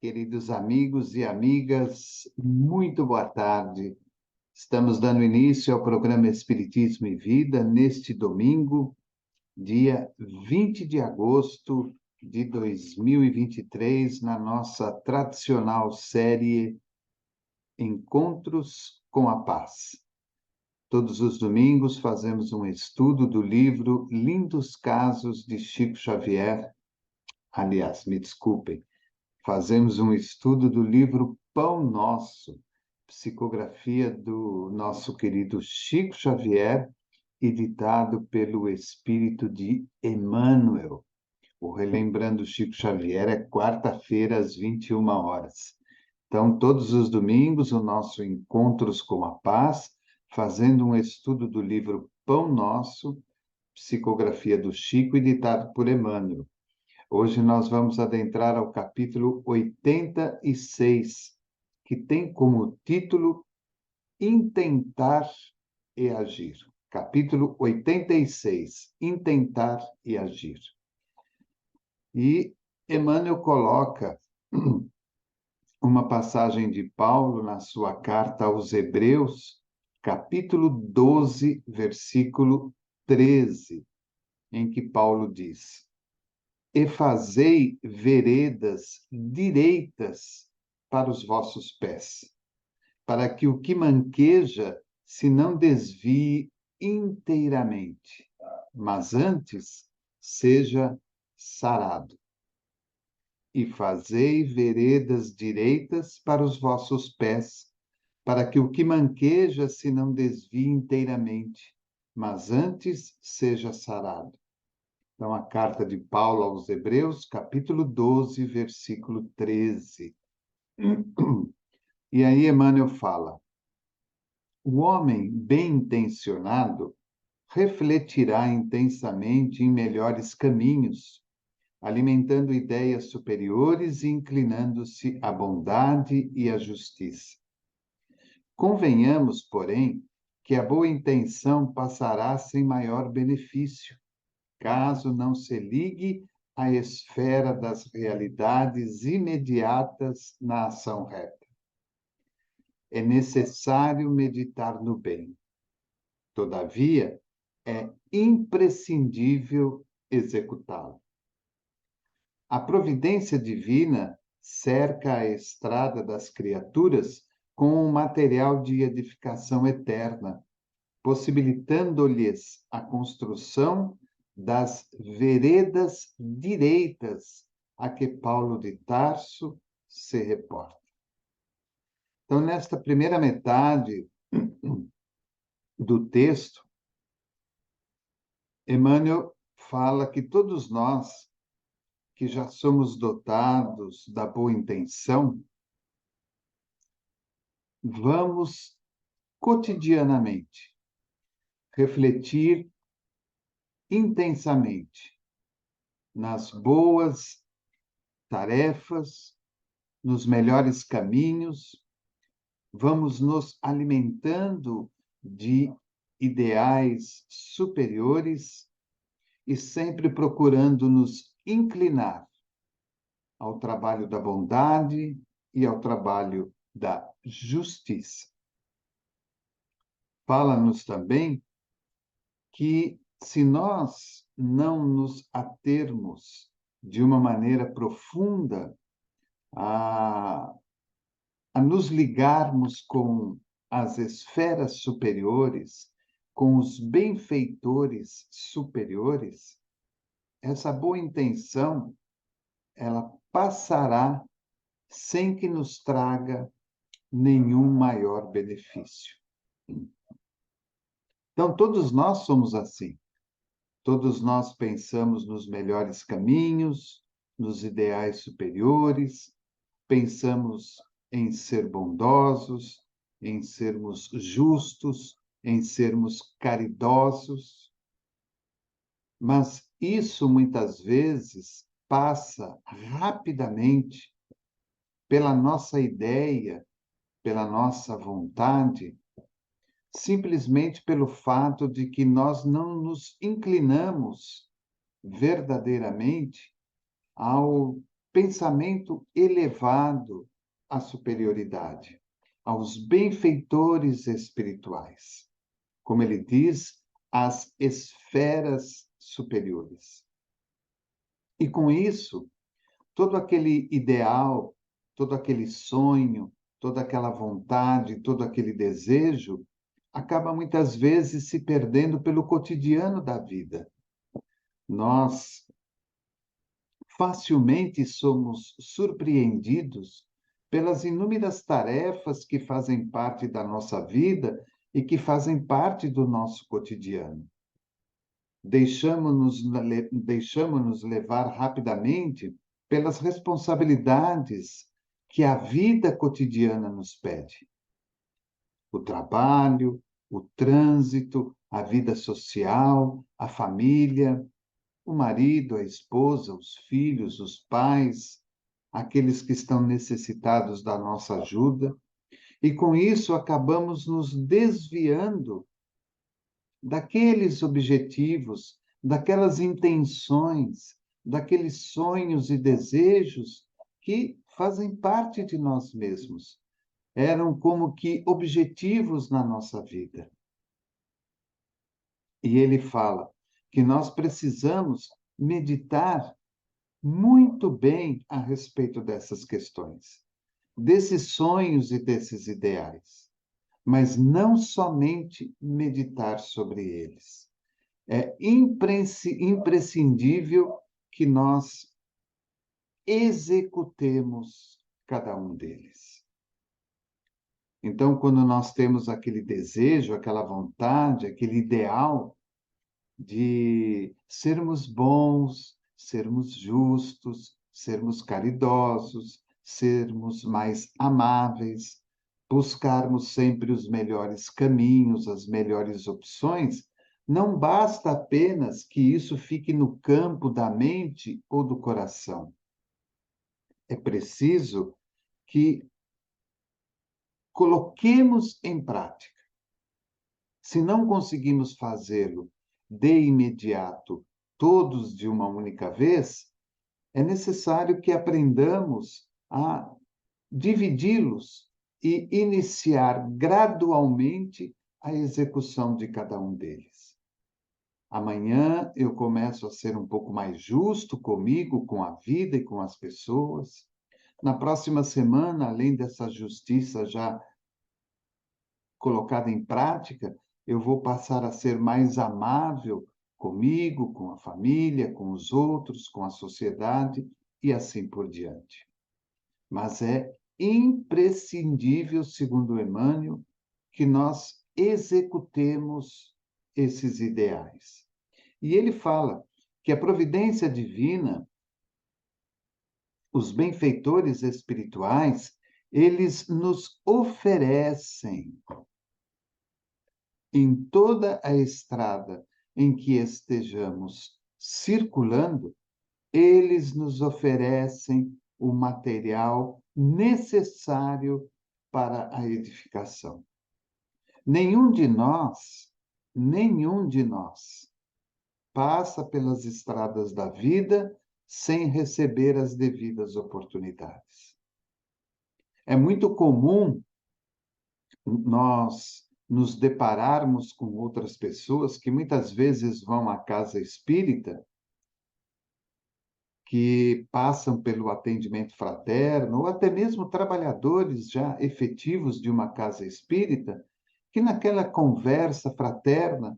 Queridos amigos e amigas, muito boa tarde. Estamos dando início ao programa Espiritismo e Vida neste domingo, dia 20 de agosto de 2023, na nossa tradicional série Encontros com a Paz. Todos os domingos fazemos um estudo do livro Lindos Casos de Chico Xavier. Aliás, me desculpem. Fazemos um estudo do livro Pão Nosso, psicografia do nosso querido Chico Xavier, editado pelo Espírito de Emmanuel. O Relembrando Chico Xavier é quarta-feira, às 21 horas. Então, todos os domingos, o nosso Encontros com a Paz, fazendo um estudo do livro Pão Nosso, psicografia do Chico, editado por Emmanuel. Hoje nós vamos adentrar ao capítulo 86, que tem como título Intentar e Agir. Capítulo 86, Intentar e Agir. E Emmanuel coloca uma passagem de Paulo na sua carta aos Hebreus, capítulo 12, versículo 13, em que Paulo diz: E fazei veredas direitas para os vossos pés, para que o que manqueja se não desvie inteiramente, mas antes seja sarado. E fazei veredas direitas para os vossos pés, para que o que manqueja se não desvie inteiramente, mas antes seja sarado. Então, a carta de Paulo aos Hebreus, capítulo 12, versículo 13. E aí Emmanuel fala: o homem bem-intencionado refletirá intensamente em melhores caminhos, alimentando ideias superiores e inclinando-se à bondade e à justiça. Convenhamos, porém, que a boa intenção passará sem maior benefício, caso não se ligue à esfera das realidades imediatas na ação reta. É necessário meditar no bem. Todavia, é imprescindível executá-lo. A providência divina cerca a estrada das criaturas com um material de edificação eterna, possibilitando-lhes a construção das veredas direitas a que Paulo de Tarso se reporta. Então, nesta primeira metade do texto, Emmanuel fala que todos nós, que já somos dotados da boa intenção, vamos cotidianamente refletir intensamente nas boas tarefas, nos melhores caminhos, vamos nos alimentando de ideais superiores e sempre procurando nos inclinar ao trabalho da bondade e ao trabalho da justiça. Fala-nos também que, se nós não nos atermos de uma maneira profunda a nos ligarmos com as esferas superiores, com os benfeitores superiores, essa boa intenção, ela passará sem que nos traga nenhum maior benefício. Então, todos nós somos assim. Todos nós pensamos nos melhores caminhos, nos ideais superiores, pensamos em ser bondosos, em sermos justos, em sermos caridosos. Mas isso, muitas vezes, passa rapidamente pela nossa ideia, pela nossa vontade, simplesmente pelo fato de que nós não nos inclinamos verdadeiramente ao pensamento elevado à superioridade, aos benfeitores espirituais. Como ele diz, às esferas superiores. E com isso, todo aquele ideal, todo aquele sonho, toda aquela vontade, todo aquele desejo, acaba muitas vezes se perdendo pelo cotidiano da vida. Nós facilmente somos surpreendidos pelas inúmeras tarefas que fazem parte da nossa vida e que fazem parte do nosso cotidiano. Deixamos-nos levar rapidamente pelas responsabilidades que a vida cotidiana nos pede. O trabalho, o trânsito, a vida social, a família, o marido, a esposa, os filhos, os pais, aqueles que estão necessitados da nossa ajuda. E com isso acabamos nos desviando daqueles objetivos, daquelas intenções, daqueles sonhos e desejos que fazem parte de nós mesmos. Eram como que objetivos na nossa vida. E ele fala que nós precisamos meditar muito bem a respeito dessas questões, desses sonhos e desses ideais, mas não somente meditar sobre eles. É imprescindível que nós executemos cada um deles. Então, quando nós temos aquele desejo, aquela vontade, aquele ideal de sermos bons, sermos justos, sermos caridosos, sermos mais amáveis, buscarmos sempre os melhores caminhos, as melhores opções, não basta apenas que isso fique no campo da mente ou do coração. É preciso que coloquemos em prática. Se não conseguimos fazê-lo de imediato, todos de uma única vez, é necessário que aprendamos a dividi-los e iniciar gradualmente a execução de cada um deles. Amanhã eu começo a ser um pouco mais justo comigo, com a vida e com as pessoas. Na próxima semana, além dessa justiça já colocada em prática, eu vou passar a ser mais amável comigo, com a família, com os outros, com a sociedade e assim por diante. Mas é imprescindível, segundo Emmanuel, que nós executemos esses ideais. E ele fala que a providência divina, os benfeitores espirituais, eles nos oferecem em toda a estrada em que estejamos circulando, eles nos oferecem o material necessário para a edificação. Nenhum de nós passa pelas estradas da vida sem receber as devidas oportunidades. É muito comum nós nos depararmos com outras pessoas que muitas vezes vão à casa espírita, que passam pelo atendimento fraterno, ou até mesmo trabalhadores já efetivos de uma casa espírita, que naquela conversa fraterna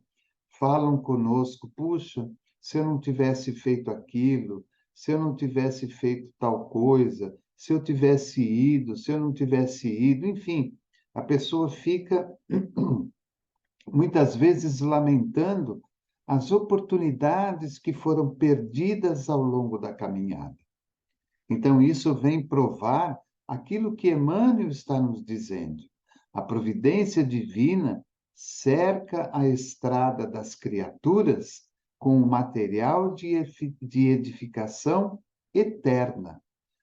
falam conosco: puxa, se eu não tivesse feito aquilo, se eu não tivesse feito tal coisa, se eu tivesse ido, se eu não tivesse ido, enfim, a pessoa fica muitas vezes lamentando as oportunidades que foram perdidas ao longo da caminhada. Então, isso vem provar aquilo que Emmanuel está nos dizendo. A providência divina cerca a estrada das criaturas com o material de edificação eterna.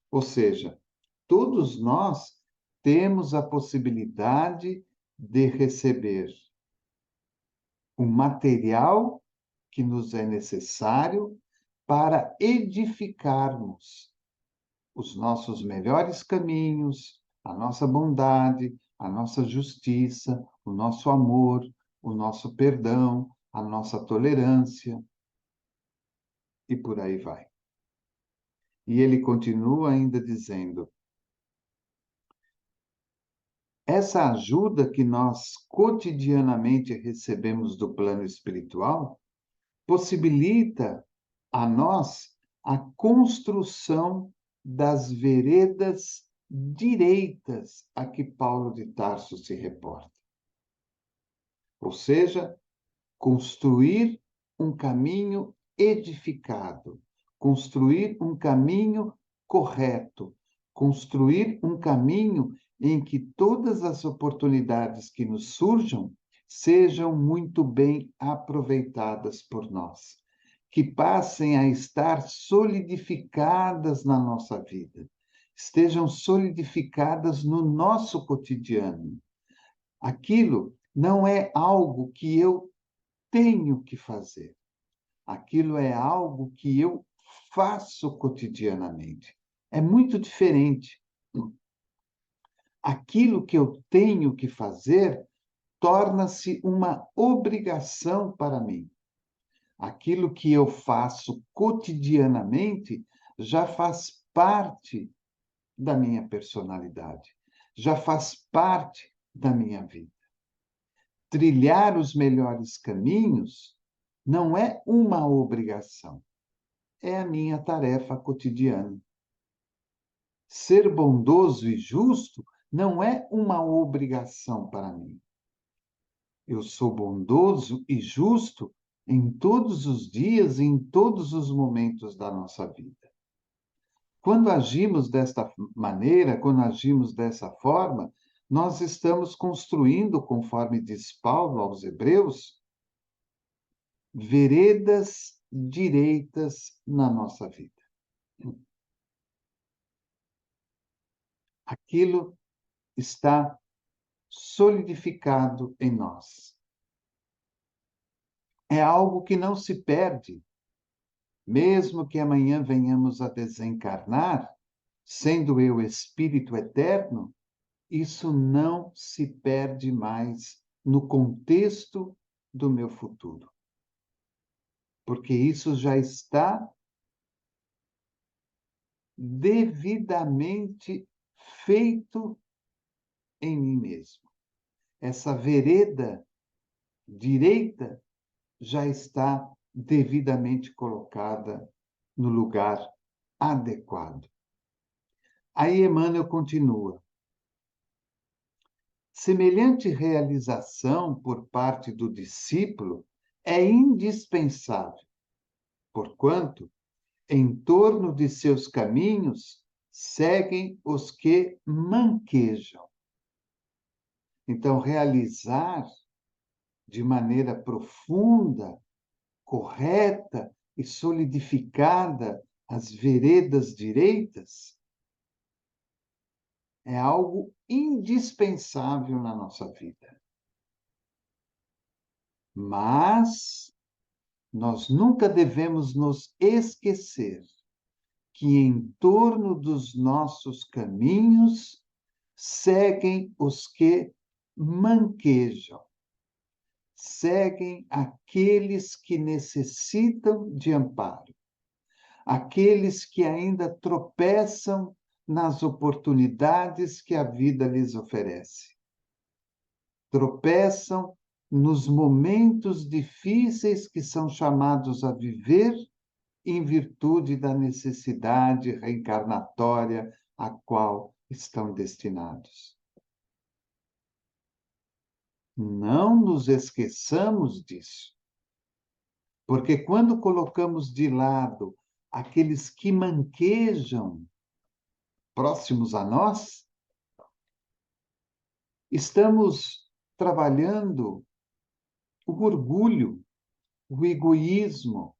Ou seja, todos nós temos a possibilidade de receber o material que nos é necessário para edificarmos os nossos melhores caminhos, a nossa bondade, a nossa justiça, o nosso amor, o nosso perdão, a nossa tolerância, e por aí vai. E ele continua ainda dizendo: essa ajuda que nós cotidianamente recebemos do plano espiritual possibilita a nós a construção das veredas direitas a que Paulo de Tarso se reporta. Ou seja, construir um caminho edificado, construir um caminho correto, construir um caminho em que todas as oportunidades que nos surjam sejam muito bem aproveitadas por nós, que passem a estar solidificadas na nossa vida, estejam solidificadas no nosso cotidiano. Aquilo não é algo que eu tenho que fazer. Aquilo é algo que eu faço cotidianamente. É muito diferente. Aquilo que eu tenho que fazer torna-se uma obrigação para mim. Aquilo que eu faço cotidianamente já faz parte da minha personalidade, já faz parte da minha vida. Trilhar os melhores caminhos não é uma obrigação, é a minha tarefa cotidiana. Ser bondoso e justo não é uma obrigação para mim. Eu sou bondoso e justo em todos os dias e em todos os momentos da nossa vida. Quando agimos desta maneira, quando agimos dessa forma, nós estamos construindo, conforme diz Paulo aos Hebreus, veredas direitas na nossa vida. Aquilo está solidificado em nós. É algo que não se perde, mesmo que amanhã venhamos a desencarnar, sendo eu espírito eterno, isso não se perde mais no contexto do meu futuro. Porque isso já está devidamente feito em mim mesmo. Essa vereda direita já está devidamente colocada no lugar adequado. Aí Emmanuel continua. Semelhante realização por parte do discípulo é indispensável, porquanto, em torno de seus caminhos, seguem os que manquejam. Então, realizar de maneira profunda, correta e solidificada as veredas direitas é algo indispensável na nossa vida. Mas nós nunca devemos nos esquecer que em torno dos nossos caminhos seguem os que manquejam, seguem aqueles que necessitam de amparo, aqueles que ainda tropeçam nas oportunidades que a vida lhes oferece. Tropeçam nos momentos difíceis que são chamados a viver em virtude da necessidade reencarnatória a qual estão destinados. Não nos esqueçamos disso, porque quando colocamos de lado aqueles que manquejam próximos a nós, estamos trabalhando o orgulho, o egoísmo,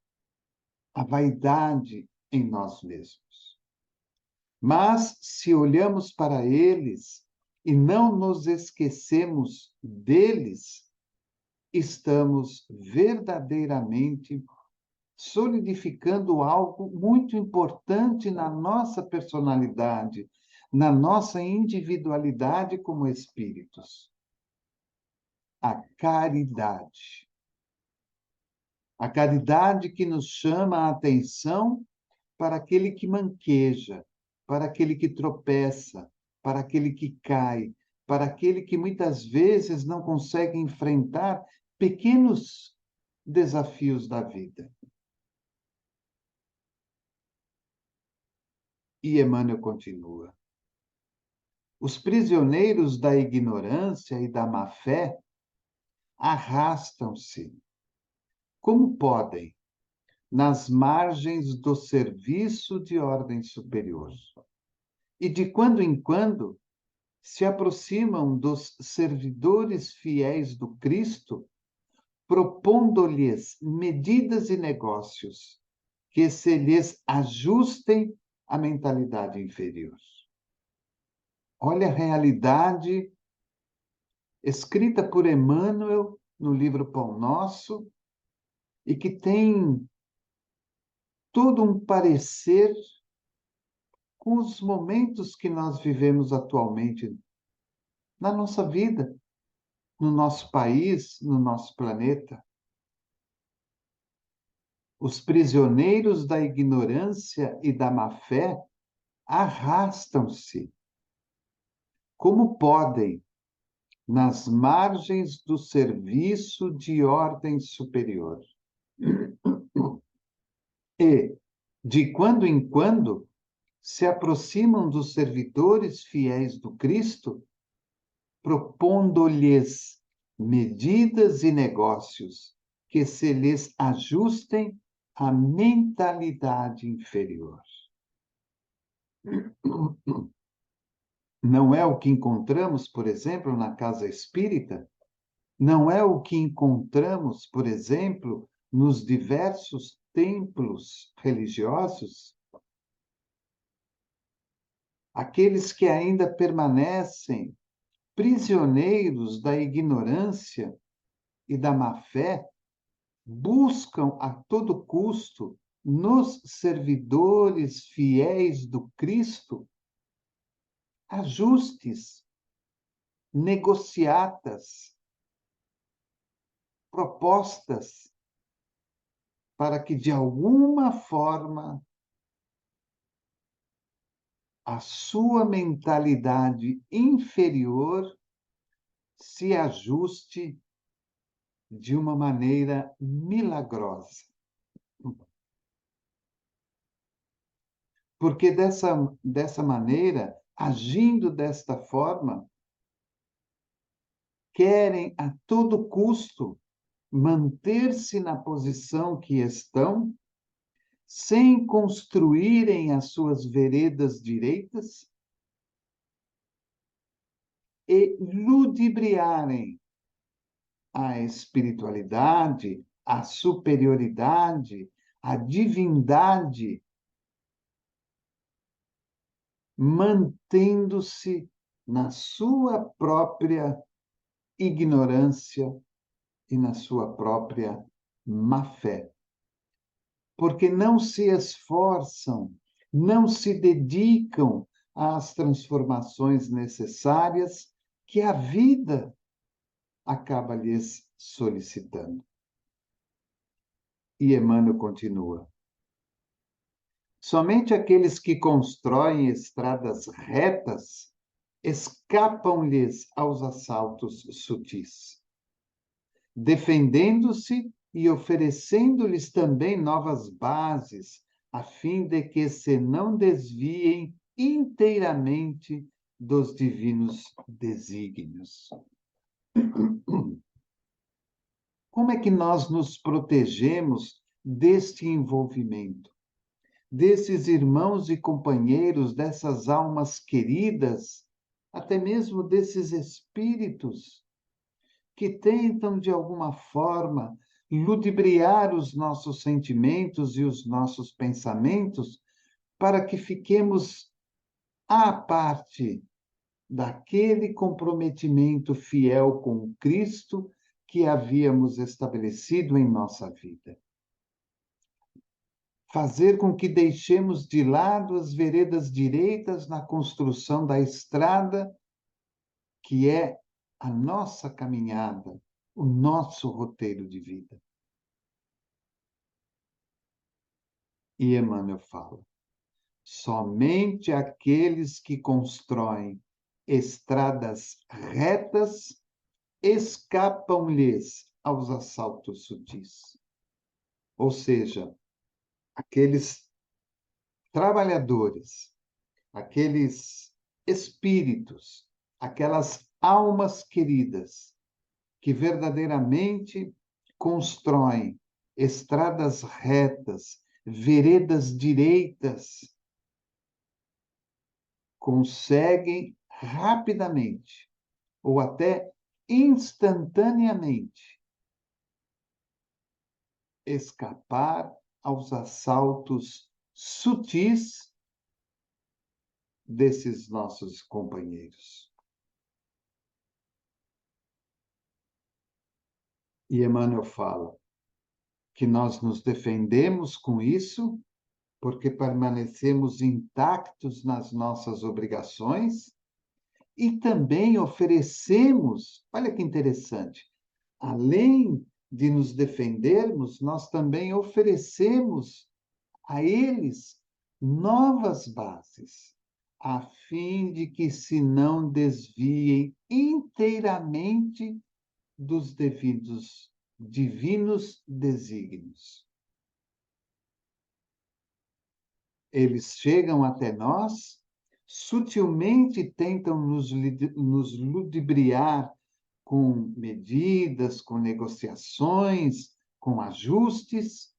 a vaidade em nós mesmos. Mas, se olhamos para eles e não nos esquecemos deles, estamos verdadeiramente solidificando algo muito importante na nossa personalidade, na nossa individualidade como espíritos: a caridade. A caridade que nos chama a atenção para aquele que manqueja, para aquele que tropeça, para aquele que cai, para aquele que muitas vezes não consegue enfrentar pequenos desafios da vida. E Emmanuel continua: os prisioneiros da ignorância e da má-fé arrastam-se, como podem, nas margens do serviço de ordem superior. E de quando em quando se aproximam dos servidores fiéis do Cristo, propondo-lhes medidas e negócios que se lhes ajustem à mentalidade inferior. Olha a realidade escrita por Emmanuel no livro Pão Nosso e que tem todo um parecer com os momentos que nós vivemos atualmente na nossa vida, no nosso país, no nosso planeta. Os prisioneiros da ignorância e da má-fé arrastam-se, como podem, nas margens do serviço de ordem superior. E, de quando em quando, se aproximam dos servidores fiéis do Cristo, propondo-lhes medidas e negócios que se lhes ajustem à mentalidade inferior. Não é o que encontramos, por exemplo, na casa espírita? Não é o que encontramos, por exemplo, nos diversos templos religiosos? Aqueles que ainda permanecem prisioneiros da ignorância e da má-fé buscam a todo custo, nos servidores fiéis do Cristo, ajustes, negociatas, propostas, para que, de alguma forma, a sua mentalidade inferior se ajuste de uma maneira milagrosa. Porque dessa maneira, agindo desta forma, querem a todo custo manter-se na posição que estão, sem construírem as suas veredas direitas e ludibriarem a espiritualidade, a superioridade, a divindade, mantendo-se na sua própria ignorância e na sua própria má-fé. Porque não se esforçam, não se dedicam às transformações necessárias que a vida acaba lhes solicitando. E Emmanuel continua: somente aqueles que constroem estradas retas escapam-lhes aos assaltos sutis, defendendo-se e oferecendo-lhes também novas bases, a fim de que se não desviem inteiramente dos divinos desígnios. Como é que nós nos protegemos deste envolvimento, desses irmãos e companheiros, dessas almas queridas, até mesmo desses espíritos que tentam, de alguma forma, ludibriar os nossos sentimentos e os nossos pensamentos para que fiquemos à parte daquele comprometimento fiel com Cristo que havíamos estabelecido em nossa vida. fazer com que deixemos de lado as veredas direitas na construção da estrada que é a nossa caminhada, o nosso roteiro de vida. E Emmanuel fala: somente aqueles que constroem estradas retas escapam-lhes aos assaltos sutis. Ou seja, aqueles trabalhadores, aqueles espíritos, aquelas almas queridas que verdadeiramente constroem estradas retas, veredas direitas, conseguem rapidamente ou até instantaneamente escapar aos assaltos sutis desses nossos companheiros. E Emmanuel fala que nós nos defendemos com isso porque permanecemos intactos nas nossas obrigações e também oferecemos, olha que interessante, além de nos defendermos, nós também oferecemos a eles novas bases, a fim de que se não desviem inteiramente dos devidos divinos desígnios. Eles chegam até nós, sutilmente tentam nos ludibriar com medidas, com negociações, com ajustes,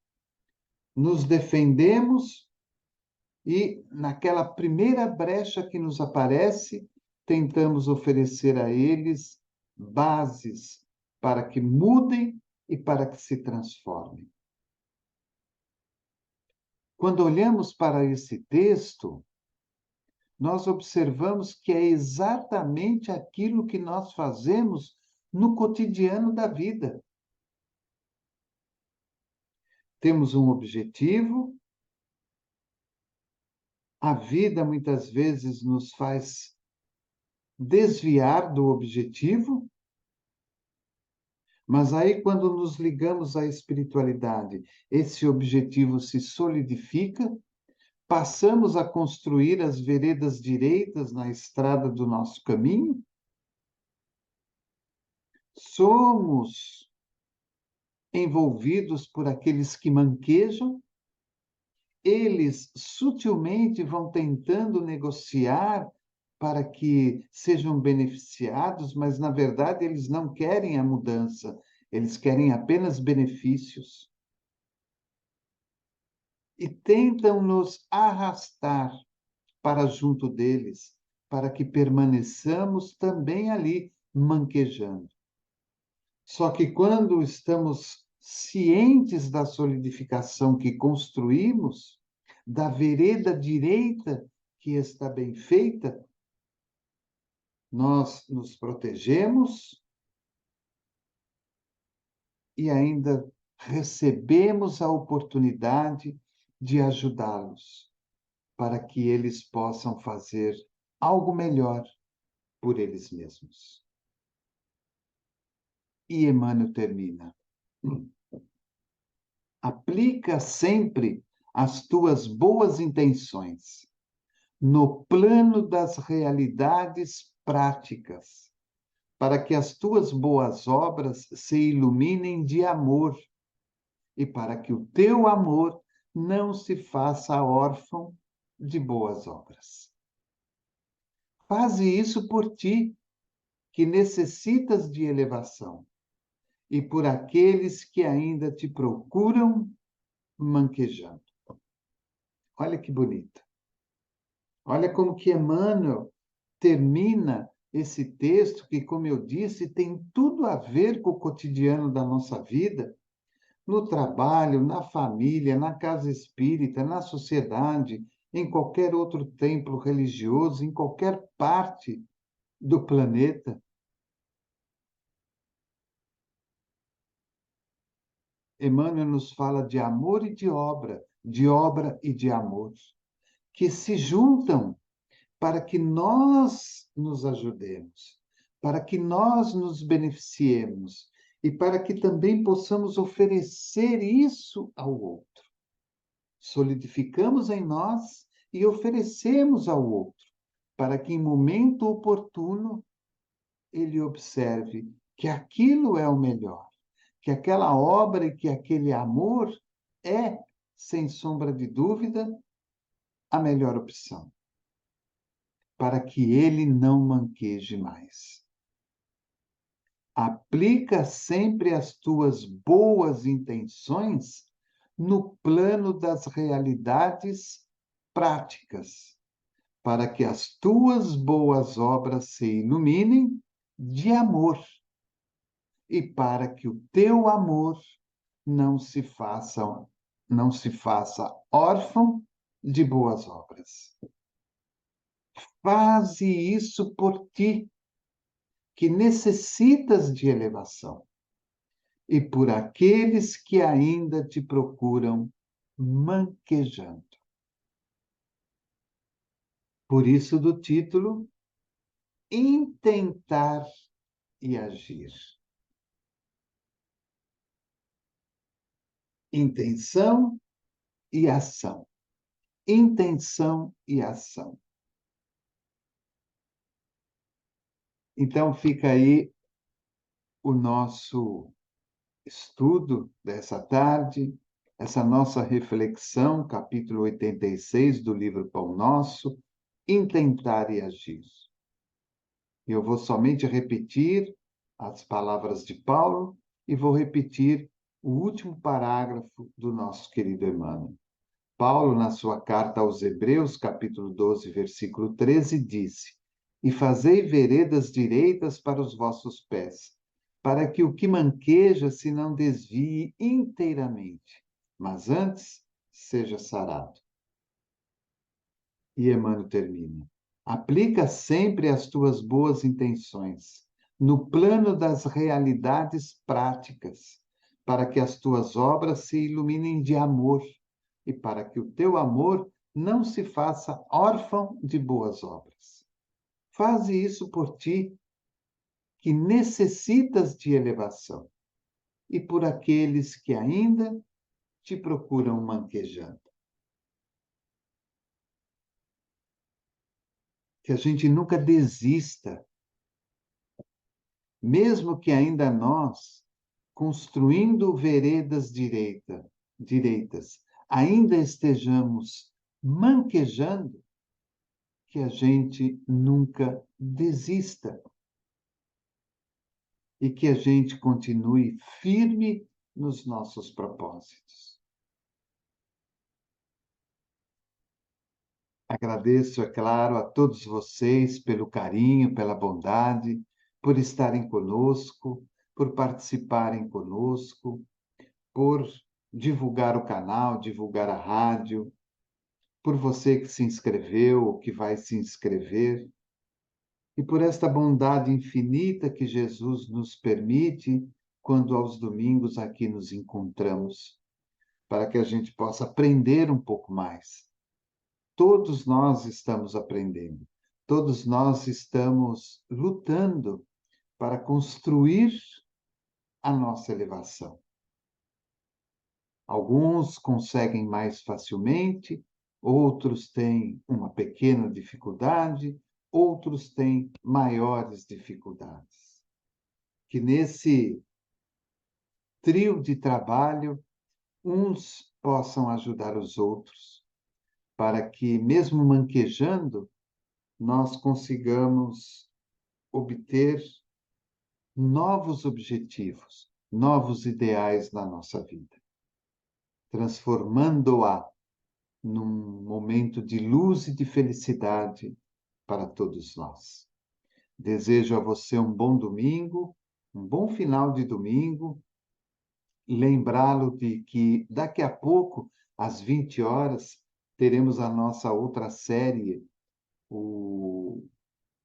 nos defendemos e, naquela primeira brecha que nos aparece, tentamos oferecer a eles bases para que mudem e para que se transformem. Quando olhamos para esse texto, nós observamos que é exatamente aquilo que nós fazemos no cotidiano da vida. Temos um objetivo, a vida muitas vezes nos faz desviar do objetivo, mas aí, quando nos ligamos à espiritualidade, esse objetivo se solidifica, passamos a construir as veredas direitas na estrada do nosso caminho, somos envolvidos por aqueles que manquejam, eles sutilmente vão tentando negociar para que sejam beneficiados, mas na verdade eles não querem a mudança, eles querem apenas benefícios. E tentam nos arrastar para junto deles, para que permaneçamos também ali manquejando. Só que quando estamos cientes da solidificação que construímos, da vereda direita que está bem feita, nós nos protegemos e ainda recebemos a oportunidade de ajudá-los, para que eles possam fazer algo melhor por eles mesmos. E Emmanuel termina: aplica sempre as tuas boas intenções no plano das realidades práticas, para que as tuas boas obras se iluminem de amor e para que o teu amor não se faça órfão de boas obras. Faze isso por ti, que necessitas de elevação, e por aqueles que ainda te procuram manquejando. Olha que bonito. Olha como que Emmanuel termina esse texto que, como eu disse, tem tudo a ver com o cotidiano da nossa vida, no trabalho, na família, na casa espírita, na sociedade, em qualquer outro templo religioso, em qualquer parte do planeta. Emmanuel nos fala de amor e de obra, de obra e de amor, que se juntam para que nós nos ajudemos, para que nós nos beneficiemos e para que também possamos oferecer isso ao outro. Solidificamos em nós e oferecemos ao outro, para que em momento oportuno ele observe que aquilo é o melhor, que aquela obra e que aquele amor é, sem sombra de dúvida, a melhor opção, para que ele não manqueje mais. Aplica sempre as tuas boas intenções no plano das realidades práticas, para que as tuas boas obras se iluminem de amor e para que o teu amor não se faça órfão de boas obras. Faze isso por ti, que necessitas de elevação, e por aqueles que ainda te procuram manquejando. Por isso do título, Intentar e Agir. Intenção e ação. Intenção e ação. Então fica aí o nosso estudo dessa tarde, essa nossa reflexão, capítulo 86 do livro Pão Nosso, Intentar e Agir. Eu vou somente repetir as palavras de Paulo e vou repetir o último parágrafo do nosso querido Emmanuel. Paulo, na sua carta aos Hebreus, capítulo 12, versículo 13, disse: E fazei veredas direitas para os vossos pés, para que o que manqueja se não desvie inteiramente, mas antes seja sarado. E Emmanuel termina: aplica sempre as tuas boas intenções no plano das realidades práticas, para que as tuas obras se iluminem de amor e para que o teu amor não se faça órfão de boas obras. Faze isso por ti, que necessitas de elevação, e por aqueles que ainda te procuram manquejando. Que a gente nunca desista, mesmo que ainda nós, construindo veredas direitas, ainda estejamos manquejando, que a gente nunca desista e que a gente continue firme nos nossos propósitos. Agradeço, é claro, a todos vocês pelo carinho, pela bondade, por estarem conosco, por participarem conosco, por divulgar o canal, divulgar a rádio, por você que se inscreveu ou que vai se inscrever, e por esta bondade infinita que Jesus nos permite quando aos domingos aqui nos encontramos, para que a gente possa aprender um pouco mais. Todos nós estamos aprendendo, todos nós estamos lutando para construir a nossa elevação. Alguns conseguem mais facilmente, outros têm uma pequena dificuldade, outros têm maiores dificuldades. Que nesse trio de trabalho, uns possam ajudar os outros, para que, mesmo manquejando, nós consigamos obter novos objetivos, novos ideais na nossa vida, transformando-a num momento de luz e de felicidade para todos nós. Desejo a você um bom domingo, um bom final de domingo, lembrá-lo de que daqui a pouco, às 20 horas, teremos a nossa outra série, o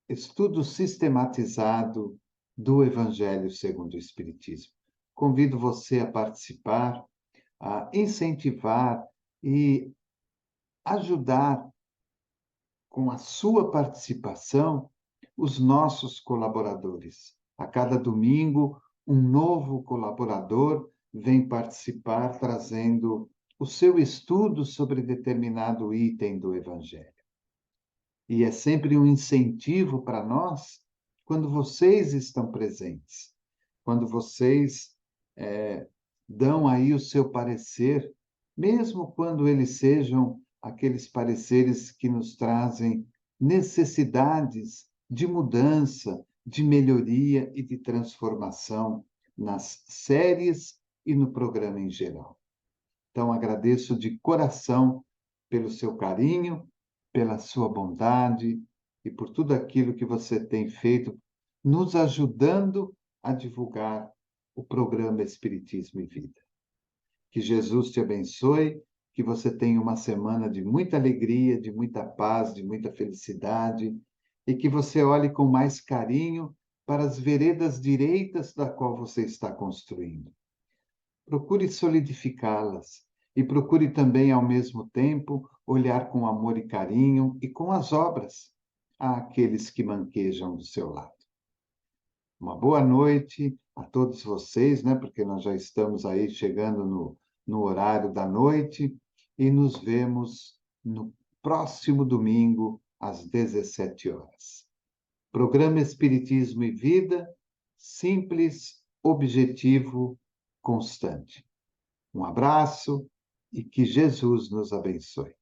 estudo sistematizado do Evangelho segundo o Espiritismo. Convido você a participar, a incentivar e ajudar com a sua participação os nossos colaboradores. A cada domingo, um novo colaborador vem participar trazendo o seu estudo sobre determinado item do Evangelho. E é sempre um incentivo para nós quando vocês estão presentes, quando vocês dão aí o seu parecer, mesmo quando eles sejam aqueles pareceres que nos trazem necessidades de mudança, de melhoria e de transformação nas séries e no programa em geral. Então, agradeço de coração pelo seu carinho, pela sua bondade e por tudo aquilo que você tem feito, nos ajudando a divulgar o programa Espiritismo e Vida. Que Jesus te abençoe, que você tenha uma semana de muita alegria, de muita paz, de muita felicidade, e que você olhe com mais carinho para as veredas direitas da qual você está construindo. Procure solidificá-las e procure também, ao mesmo tempo, olhar com amor e carinho e com as obras àqueles que manquejam do seu lado. Uma boa noite a todos vocês, né? Porque nós já estamos aí chegando no horário da noite e nos vemos no próximo domingo, às 17 horas. Programa Espiritismo e Vida, simples, objetivo, constante. Um abraço e que Jesus nos abençoe.